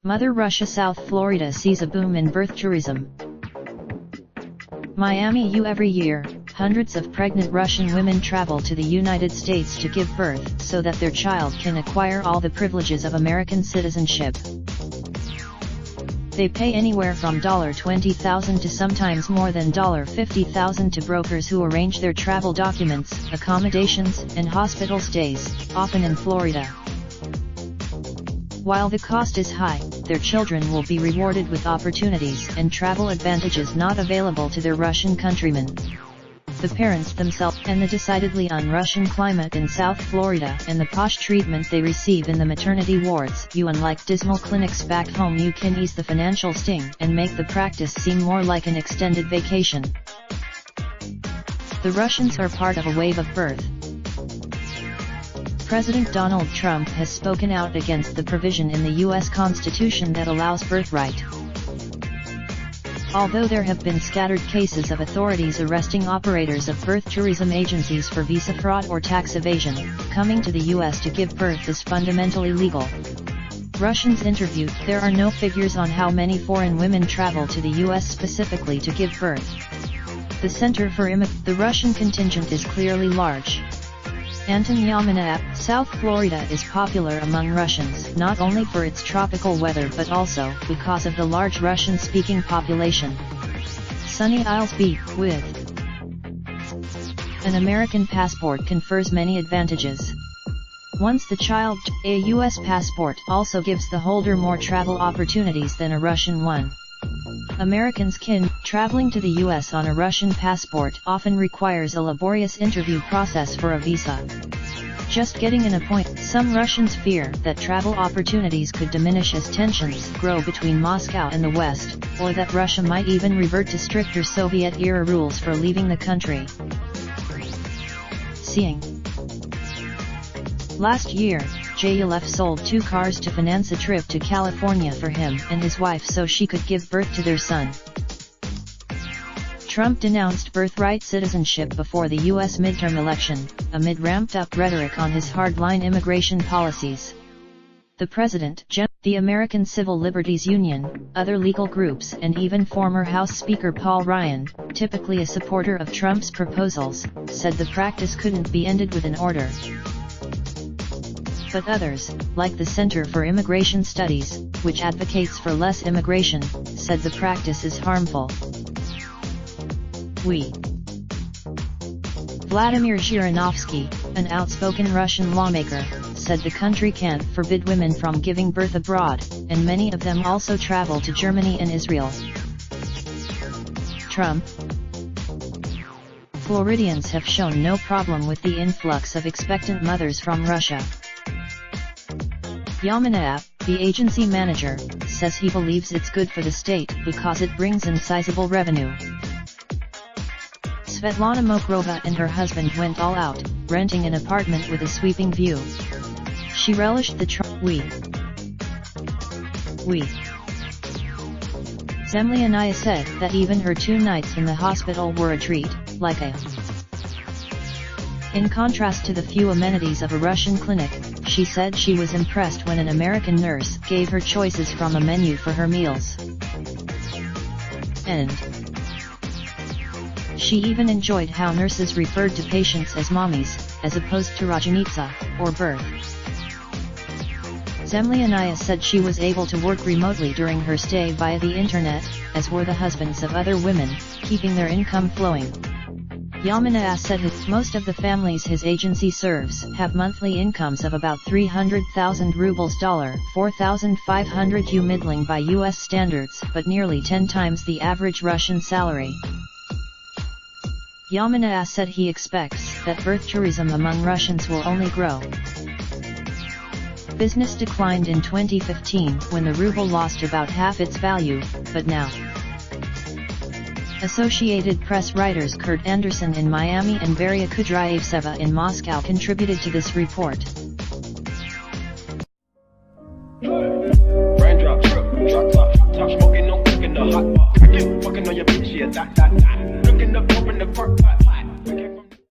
Mother Russia. South Florida sees a boom in birth tourism. Miami. Every year, hundreds of pregnant Russian women travel to the United States to give birth so that their child can acquire all the privileges of American citizenship. They pay anywhere from $20,000 to sometimes more than $50,000 to brokers who arrange their travel documents, accommodations, and hospital stays, often in Florida. While the cost is high, their children will be rewarded with opportunities and travel advantages not available to their Russian countrymen. The parents themselves, and the decidedly un-Russian climate in South Florida and the posh treatment they receive in the maternity wards, unlike dismal clinics back home, you can ease the financial sting and make the practice seem more like an extended vacation. The Russians are part of a wave of birth. President Donald Trump has spoken out against the provision in the U.S. Constitution that allows birthright. Although there have been scattered cases of authorities arresting operators of birth tourism agencies for visa fraud or tax evasion, coming to the U.S. to give birth is fundamentally legal. Russians interviewed. There are no figures on how many foreign women travel to the U.S. specifically to give birth. The Center for the Russian contingent is clearly large. Anton Yamanav, South Florida is popular among Russians not only for its tropical weather but also because of the large Russian-speaking population. Sunny Isles B, with an American passport confers many advantages. Once the child, a U.S. passport also gives the holder more travel opportunities than a Russian one. Americans traveling to the U.S. on a Russian passport often requires a laborious interview process for a visa. Just getting an appointment. Some Russians fear that travel opportunities could diminish as tensions grow between Moscow and the West, or that Russia might even revert to stricter Soviet-era rules for leaving the country. Seeing. Last year, Jalef sold 2 cars to finance a trip to California for him and his wife so she could give birth to their son. Trump denounced birthright citizenship before the U.S. midterm election, amid ramped-up rhetoric on his hardline immigration policies. The president, the American Civil Liberties Union, other legal groups and even former House Speaker Paul Ryan, typically a supporter of Trump's proposals, said the practice couldn't be ended with an order. But others, like the Center for Immigration Studies, which advocates for less immigration, said the practice is harmful. Vladimir Zhirinovsky, an outspoken Russian lawmaker, said the country can't forbid women from giving birth abroad, and many of them also travel to Germany and Israel. Trump. Floridians have shown no problem with the influx of expectant mothers from Russia. Yamanav, the agency manager, says he believes it's good for the state because it brings in sizable revenue. Svetlana Mokrova and her husband went all out, renting an apartment with a sweeping view. She relished the Zemlyanaya said that even her 2 nights in the hospital were a treat, like a. In contrast to the few amenities of a Russian clinic, she said she was impressed when an American nurse gave her choices from a menu for her meals. And she even enjoyed how nurses referred to patients as mommies, as opposed to Rajanitsa, or birth. Zemlyanaya said she was able to work remotely during her stay via the internet, as were the husbands of other women, keeping their income flowing. Yamanav said most of the families his agency serves have monthly incomes of about 300,000 rubles $4,500 middling by U.S. standards, but nearly 10 times the average Russian salary. Yamanav said he expects that birth tourism among Russians will only grow. Business declined in 2015 when the ruble lost about half its value, but now. Associated Press writers Kurt Anderson in Miami and Varia Kudraevtseva in Moscow contributed to this report. Raindrop, drop top, top smoking, no cooking the hot. Fucking on your bitch, yeah. dot dot dot. Looking up, open the front pot.